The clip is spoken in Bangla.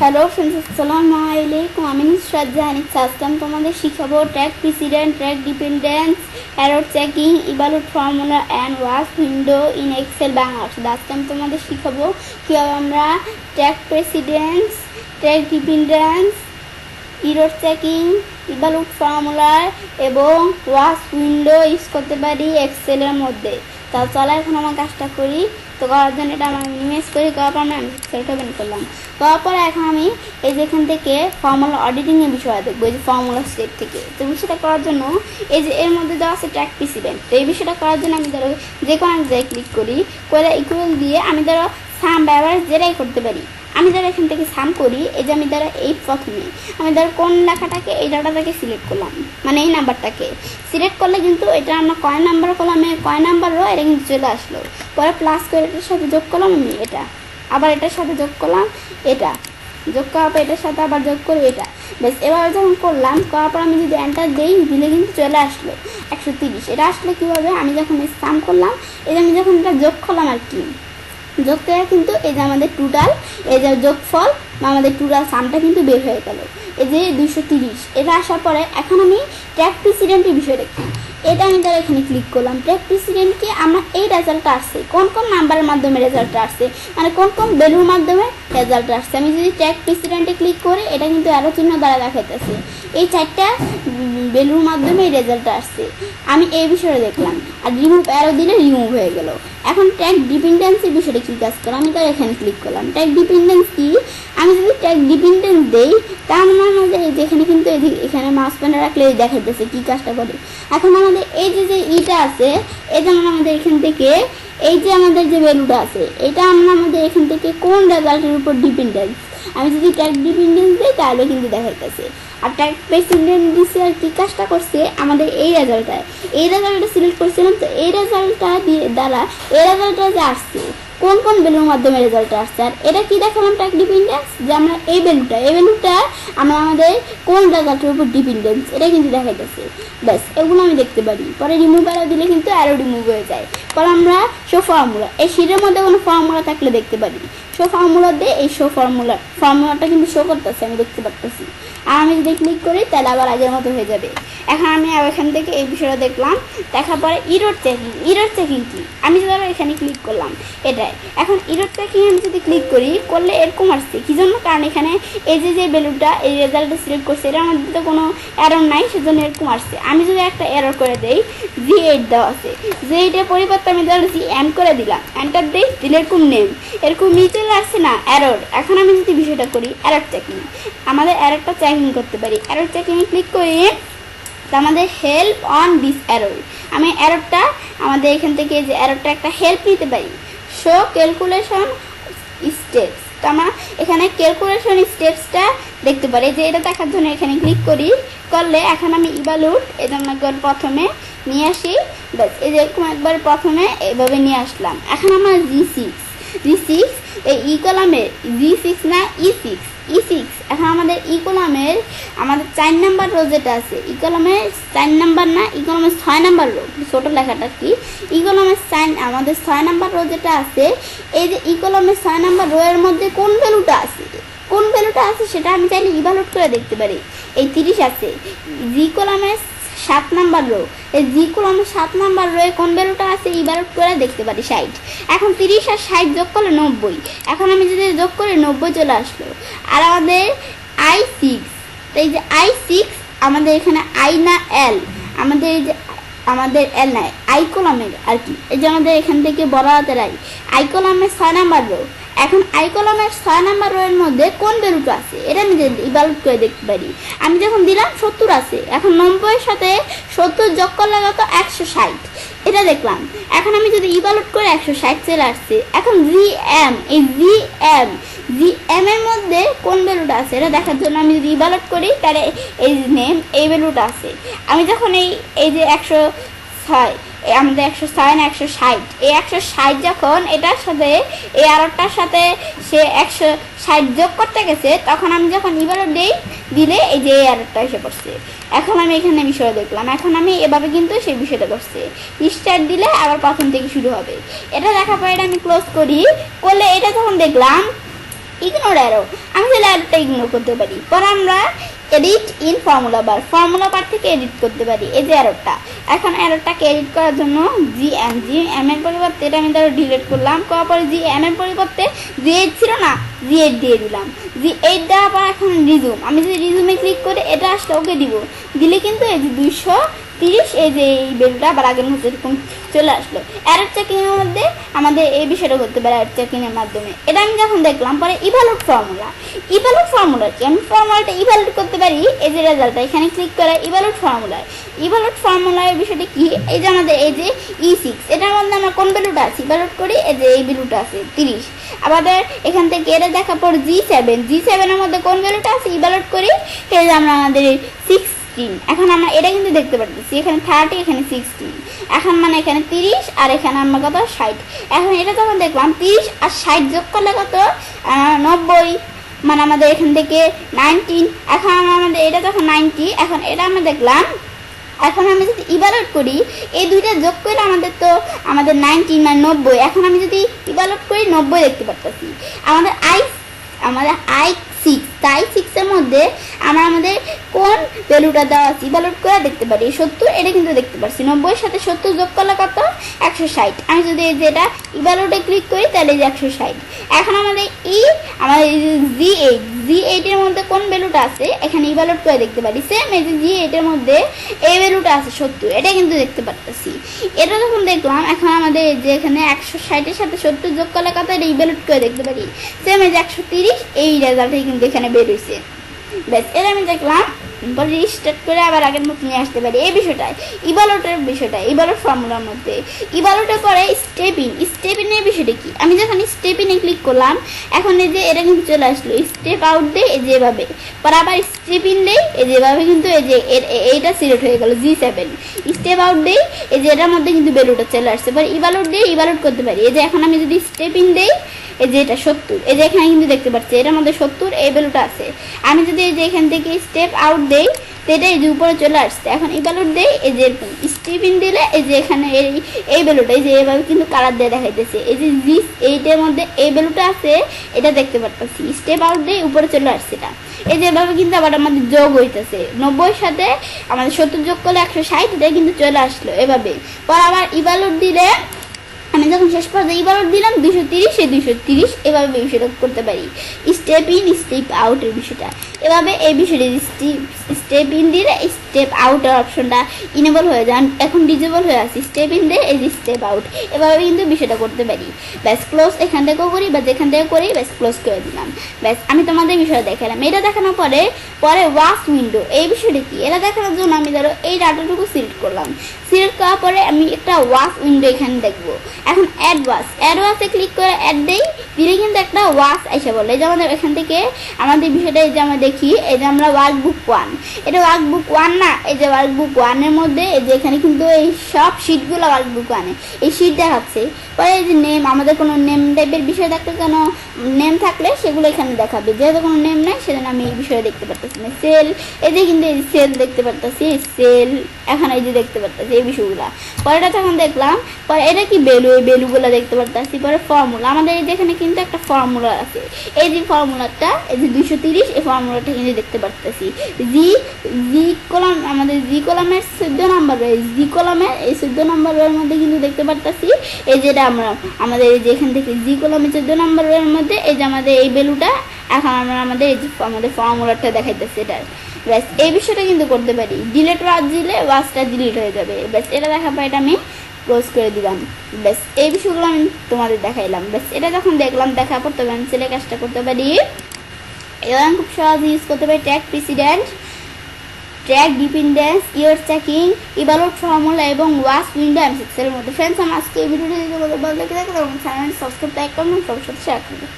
হ্যালো ফ্রেন্ডস, আসসালামু আলাইকুম। আমি নুসরাত জাহান। আজকে আমি তোমাদের শিখাবো trace precedents, trace dependents, error checking, evaluate formula and watch window in Excel Bangla. আজকে আমি তোমাদের শিখাবো কীভাবে আমরা trace precedents, trace dependents, error checking, evaluate formula এবং ওয়াশ উইন্ডো ইউজ করতে পারি এক্সেলের মধ্যে। তা চলো এখন আমার কাজটা করি। তো করার জন্য এটা আমি ইমেজ করি, করার পর আমি এক্সেলটা ওপেন করলাম। করার পরে এখন আমি এই যে এখান থেকে ফর্মুলা অডিটিংয়ের বিষয়টা দেখবো, এই যে ফর্মুলা স্টেপ থেকে। তো বিষয়টা করার জন্য এই যে এর মধ্যে দেওয়া আছে ট্র্যাক প্রেসিডেন্ট। তো এই বিষয়টা করার জন্য আমি ধরো যে কোনো এক জায়গায় ক্লিক করি, করে ইকুয়াল দিয়ে আমি ধরো সাম ব্যবহার যেটাই করতে পারি। আমি ধরো এখান থেকে সাম করি, এই যে আমি ধরো এই প্রথমে আমি ধরো কোন লেখাটাকে এই ডাটাটাকে সিলেক্ট করলাম, মানে এই নাম্বারটাকে সিলেক্ট করলে কিন্তু এটা আমরা কয় নাম্বার করলাম, কয় নাম্বার রো এটা কিন্তু চলে আসলো। পরে প্লাস করে এটার সাথে যোগ করলাম আমি এটা, আবার এটার সাথে যোগ করলাম এটা, যোগ করার পর এটার সাথে আবার যোগ করে এটা। বেশ, এবার যখন করলাম, করার পর আমি যদি এন্টার দিই দিলে কিন্তু চলে আসলো 130। এটা আসলে কীভাবে, আমি যখন সাম করলাম, এই যে আমি যখন এটা যোগ করলাম আর কি, যোগ করে কিন্তু এই যে আমাদের টোটাল এই যে যোগফল বা আমাদের টোটাল সামটা কিন্তু বের হয়ে গেল, এই যে 230। এটা আসার পরে এখন আমি ট্র্যাক প্রেসিডেন্টের বিষয় দেখি। এটা আমি তার এখানে ক্লিক করলাম। ট্র্যাক প্রেসিডেন্টকে আমরা এই রেজাল্টটা আসছে কোন কোন নাম্বারের মাধ্যমে রেজাল্টটা আসছে, মানে কোন কোন ভ্যালুর মাধ্যমে রেজাল্টটা আসছে। আমি যদি ট্র্যাক প্রেসিডেন্টে ক্লিক করি, এটা কিন্তু অ্যারো চিহ্ন দ্বারা দেখাইতেছে এই 4টা ভ্যালুর মাধ্যমে এই রেজাল্টটা আসছে। আমি এই বিষয়টা দেখলাম, আর রিমুভ অ্যারো দিলে রিমুভ হয়ে গেল। এখন ট্র্যাক ডিপেন্ডেন্সির বিষয়টা কী কাজ করে, আমি তার এখানে ক্লিক করলাম। ট্র্যাক ডিপেন্ডেন্স কি, আমি যদি ট্র্যাক ডিপেন্ডেন্স দেই তার মানে যে যেখানে কিন্তু এখানে মাউস পয়েন্টার রাখলে দেখাইতেছে কী কাজটা করে। এখন আমাদের এই যে ইটা আছে, এই যেমন আমাদের এখান থেকে এই যে আমাদের যে ভ্যালুটা আছে, এটা আমাদের এখান থেকে কোন রেজাল্টের উপর ডিপেন্ডেন্স। আমি যদি ট্র্যাক ডিপেন্ডেন্স দিই তাহলে কিন্তু দেখাইতেছে। আর ট্র্যাক প্রেসিডেন্ট দিচ্ছে আর কী কাজটা করছে, আমাদের এই রেজাল্টটা সিলেক্ট করছিলাম, তো এই রেজাল্টটা দ্বারা এই রেজাল্টটা যে আসছে কোন কোন ভ্যালুর মাধ্যমে রেজাল্টটা আসছে। আর এটা কি দেখালাম ট্র্যাক ডিপেন্ডেন্স, যে আমরা এই ভ্যালুটা আমরা আমাদের কোন রেজাল্টের উপর ডিপেন্ডেন্স এটা কিন্তু দেখাইতেছে। ব্যাস, এগুলো আমি দেখতে পারি। পরে রিমুভ অ্যারো দিলে কিন্তু অ্যারো রিমুভ হয়ে যায়। পরে আমরা শো ফর্মুলা, এই শিটের মধ্যে কোনো ফর্মুলা থাকলে দেখতে পারি, শো ফর্মুলা দিয়ে এই শো ফর্মুলাটা কিন্তু শো করতেছে, আমি দেখতে পারতেছি। আর আমি যদি ক্লিক করি তাহলে আবার আগের মতো হয়ে যাবে। এখন আমি এখান থেকে এই বিষয়টা দেখলাম, দেখার পরে এরর চেকিং কি, আমি যদি এখানে ক্লিক করলাম এটাই। এখন এরর চেকিং আমি যদি ক্লিক করি, করলে এরকম আসছে কী জন্য, কারণ এখানে এই যে ভ্যালুটা এই রেজাল্টটা সিলেক্ট করছে, এটা আমার তো কোনো এরর নাই, সেজন্য এরকম আসছে। আমি যদি একটা এরর করে দেই, G8 দেওয়া আছে, G8 এর পরিবর্তে আমি ধরো G করে দিলাম, এন্টার দিই, দিলে এরকম চলে আসছে না এরর। এখন আমি যদি বিষয়টা করি এরর চেকিং, আমাদের এররটা চেকিং করতে পারি। এরর চেকিংয়ে ক্লিক করি, তো আমাদের হেল্প অন দিস এরর, আমি এররটা আমাদের এখান থেকে যে এররটা একটা হেল্প নিতে পারি। শো ক্যালকুলেশন স্টেপস, তো আমরা এখানে ক্যালকুলেশন স্টেপসটা দেখতে পারি। যে এটা দেখার জন্য এখানে ক্লিক করলে এখন আমি ইভালুয়েট এই জন্য একবার প্রথমে নিয়ে আসি। ব্যাস, এই যে এরকম একবার প্রথমে এভাবে নিয়ে আসলাম। এখন আমার G6 এই ই কলামের G6 না E6। এখন আমাদের ই কলামের আমাদের 4 নাম্বার রো যেটা আছে, ই কলামের 4 নাম্বার না, ই কলামের 6 নাম্বার রো, ছোটো লেখাটা কি, ই কলামের আমাদের 6 নাম্বার রো যেটা আছে, এই যে ই কলামের 6 নাম্বার রো এর মধ্যে কোন ভ্যালুটা আছে সেটা আমি চাইলে ইভালুয়েট করে দেখতে পারি। এই 30 আছে। জি কলামের 7 নাম্বার রো, এই জি কলামের 7 নাম্বার রোয়ে কোন ভ্যালুটা আছে ইভালুয়েট করে দেখতে পারি 60। এখন 30 আর 60 যোগ করলে 90। এখন আমি যদি যোগ করি 90 চলে আসলো। আর আমাদের I6, এই যে I6 আমাদের এখানে আই না এল, আমাদের এই যে আমাদের এল নাই আই কলামের আর কি, এই যে আমাদের এখান থেকে বড় হাতের আই কলামের 6 নাম্বার রো। এখন আই কলামের 6 নাম্বার রো এর মধ্যে কোন ভ্যালুটা আছে এটা আমি ইভালুয়েট করে দেখতে পারি। আমি যখন দিলাম 70 আছে, এখন 90 এর সাথে 70 যোগ করলে কত 160, এটা দেখলাম। এখন আমি যদি ইভালুয়েট করে 160 চলে আসছে। এখন এই জিএম এর মধ্যে কোন ভ্যালুটা আছে এটা দেখার জন্য আমি যদি ইভালুয়েট করি, তাহলে এই নেম এই ভ্যালুটা আছে। আমি যখন এই যে 106, আমাদের 106 না 160, এই 160 যখন এটার সাথে এই আরোটার সাথে সে 160 যোগ করতে গেছে, তখন আমি যখন ইভালুয়েট দিলে এই যে এই আরোটা এসে পড়ছে। এখন আমি এখানে বিষয় দেখলাম, এখন আমি এভাবে কিন্তু সেই বিষয়টা করছে, স্টার্ট দিলে আবার প্রথম থেকে শুরু হবে। এটা দেখার পর এটা আমি ক্লোজ করলে এটা যখন দেখলাম ইগনোর অ্যারো, আমি তাহলে অ্যারোটা ইগনোর করতে পারি। পরে আমরা এডিট ইন ফর্মুলা বার থেকে এডিট করতে পারি এই যে অ্যারোটা। এখন অ্যারোটাকে এডিট করার জন্য জি এম এর পরিবর্তে এটা আমি ধরো ডিলিট করলাম, করার পরে জি এম এর পরিবর্তে জি8 ছিল না, জি8 দিয়ে দিলাম। জি8 দেওয়ার পর এখন রিজুম, আমি যদি রিজুমে ক্লিক করে এটা আসলে ওকে দিব, দিলে কিন্তু এই যে 230 এই যে এই বেলটা আবার আগের মতো এরকম চলে আসলো। অ্যারো চেকিংয়ের মধ্যে আমাদের এই বিষয়টা করতে পারে অ্যারো চেকিংয়ের মাধ্যমে। এটা আমি যখন দেখলাম পরে ইভালুয়েট ফর্মুলা কি, আমি ফর্মুলাটা ইভালুয়েট করতে পারি এই যে রেজাল্টটা এখানে ক্লিক করে ইভালুয়েট ফর্মুলার বিষয়টা কি, এই যে আমাদের এই যে E6 এটার মধ্যে আমরা কোন ভ্যালুটা আছে ইভালুয়েট করি, এই যে এই ভ্যালুটা আছে 30। আমাদের এখান থেকে এটা দেখার পর জি7 এর মধ্যে কোন ভ্যালুটা আছে ইভালুয়েট করি, এই যে আমরা আমাদের 16। এখন আমরা এটা কিন্তু দেখতে পাচ্ছি এখানে 30 এখানে 16, এখন মানে এখানে 30 আর এখানে আমরা কত 60। এখন এটা যখন দেখলাম 30 আর 60 যোগ করলে কত 90, মানে আমাদের এখান থেকে 19। এখন আমাদের এটা যখন 90, এখন এটা আমরা দেখলাম, এখন আমি যদি ইভালুয়েট করি এই দুইটা যোগ করে আমাদের 19 মানে 90। এখন আমি যদি ইভালুয়েট করি 90 দেখতে পাচ্ছি। আমাদের I6 তাই 6 এর মধ্যে আমাদের কোন ভ্যালুটা দেওয়া আছে ইভালুয়েট করে দেখতে পারি 70, এটা কিন্তু দেখতে পাচ্ছি 90 এর সাথে 70 যোগ করলে কত 160। আমি যদি এই যে এটা ইভালুয়েটে ক্লিক করি তাহলে এই যে 160। এখন আমাদের জি8 এর মধ্যে কোন ভ্যালুটা আছে এখানে ইভালুয়েট করে দেখতে পারি, সেম এই যে জি8 এর মধ্যে এই ভ্যালুটা আছে 70, এটা কিন্তু দেখতে পাচ্ছি। এটা যখন দেখলাম এখন আমাদের যে এখানে 160 এর সাথে 70 যোগ করলে কত এটা ইভালুয়েট করে দেখতে পারি, সেম এই যে 130, এই রেজাল্টই কিন্তু এখানে বের হয়েছে। ব্যাস এটা আমি দেখলাম, রিস্টার্ট করে আবার আগের মতো নিয়ে আসতে পারি। এই বিষয়টা ইভালুয়েট ফর্মুলার মধ্যে ইভালুয়েটের পরে স্টেপিনের বিষয়টা কি, আমি যখন স্টেপিনে ক্লিক করলাম এখন এই যে এটা কিন্তু চলে আসলো স্টেপ আউট দেয় এই যে এভাবে, পরে আবার স্টেপিন দেয় এই যেভাবে, কিন্তু এই যে এইটা সিলেক্ট হয়ে গেল জি7। স্টেপ আউট দেয় এই যে এটার মধ্যে কিন্তু ভ্যালুটা চলে আসছে, পরে ইভালুয়েট করতে পারি। এই যে এখন আমি যদি স্টেপিন দেই এই যে এটা 70, এই যে এখানে কিন্তু দেখতে পাচ্ছি এটার মধ্যে 70 এই ভ্যালুটা আছে। আমি যদি এই যে এখান থেকে স্টেপ আউট দেই তো এটা এই যে উপরে চলে আসছে। এখন ইভালুয়েট দেই এই যে স্টেপিন দিলে এই যে এখানে এই ভ্যালুটা এই যে এভাবে কিন্তু কালার দিয়ে দেখাইতেছে, এই যে জি8 মধ্যে এই ভ্যালুটা আছে এটা দেখতে পাচ্ছি। স্টেপ আউট দেই উপরে চলে আসছে এটা, এই যে এভাবে কিন্তু আবার আমাদের যোগ হইতেছে 90 এর সাথে আমাদের 70 যোগ করলে 160, এটা কিন্তু চলে আসলো এভাবে। পর আবার ইভালুয়েট দিলে আমি যখন শেষ পর্যায়ে ইভালুয়েট দিলাম 230 এভাবে বিষয়টা করতে পারি। স্টেপ ইন স্টেপ আউটের বিষয়টা এভাবে, এই বিষয়টা স্টেপ ইন দিলে স্টেপ আউটের অপশনটা ইনেবল হয়ে যায়, এখন ডিজেবল হয়ে আছে। স্টেপ ইন দিয়ে এই যে স্টেপ আউট এভাবে কিন্তু বিষয়টা করতে পারি। ব্যাস ক্লোজ এখান থেকেও করি বা যেখান থেকে করি, ব্যাস ক্লোজ করে দিলাম। ব্যাস আমি তোমাদের বিষয়টা দেখালাম। এটা দেখানোর পরে ওয়াচ উইন্ডো এই বিষয়টা কি, এটা দেখানোর জন্য আমি ধরো এই ডাটাটুকু সিলেক্ট করলাম, সিলেক্ট করার পরে আমি একটা ওয়াচ উইন্ডো এখানে দেখবো। এখন অ্যাড ওয়াচে ক্লিক করে অ্যাড দিলে কিন্তু একটা ওয়াচ এসে বলে, এই যে আমাদের এখান থেকে আমাদের বিষয়টা এই যে আমরা দেখি এই যে আমরা ওয়ার্কবুক 1, এটা ওয়ার্কবুক 1 না, এই যে ওয়ার্কবুক 1 এর মধ্যে এই যে এখানে কিন্তু এই সব শিটগুলো ওয়ার্কবুক 1 এই শিট দেখাচ্ছে। পরে এই যে নেম, আমাদের কোনো নেম টাইপের বিষয় থাকলে কোনো নেম থাকলে সেগুলো এখানে দেখাবে, যেহেতু কোনো নেম নাই সেজন্য আমি এই বিষয়ে দেখতে পারতেছি না। সেল, এই যে কিন্তু এই সেল দেখতে পারতেছি, সেল এখন এই যে দেখতে পারতেছি এই বিষয়গুলো। পরেটা যখন দেখলাম পরে এটা কি ভ্যালু, এই ভ্যালুগুলো দেখতে পারতেছি। পরে ফর্মুলা, আমাদের এই যেখানে কিন্তু একটা ফর্মুলা আছে, এই যে ফর্মুলাটা এই যে 230 এই ফর্মুলাটা কিন্তু দেখতে পারতেছি। জি কলাম, আমাদের জি কলামের 14 নম্বর জি কলামের এই 14 নম্বরের মধ্যে কিন্তু দেখতে পারতেছি এই যেটা আমরা আমাদের এই যে এখান থেকে জি কলামের 14 নম্বরের মধ্যে এই যে আমাদের এই ভ্যালুটা এখন আমরা আমাদের এই যে আমাদের ফর্মুলাটা দেখাইতেছি এটা। ব্যাস এই বিষয়টা কিন্তু করতে পারি। ডিলিট ওয়াচ দিলে ওয়াচটা ডিলিট হয়ে যাবে। ব্যাস এটা দেখাবো, এটা আমি ক্লোজ করে দিলাম। ব্যাস এই বিষয়গুলো আমি তোমাদের দেখাইলাম। ব্যাস এটা যখন দেখলাম দেখার পর তবে আমি ছেলে কাজটা করতে পারি। এবার আমি খুব সহজে ইউজ করতে পারি ট্র্যাক প্রেসিডেন্ট, ট্র্যাক ডিপেন্ডেন্স, ইয়ার চেকিং, ইভালুয়েট ফর্মুলা এবং ওয়াচ উইন্ডো M6 এর মধ্যে। ফ্রেন্ডস, আমার আজকে এই ভিডিওটি যদি ভালো লাগে তাহলে চ্যানেল সাবস্ক্রাইব, লাইক, কমেন্ট সবার সাথে শেয়ার করবেন।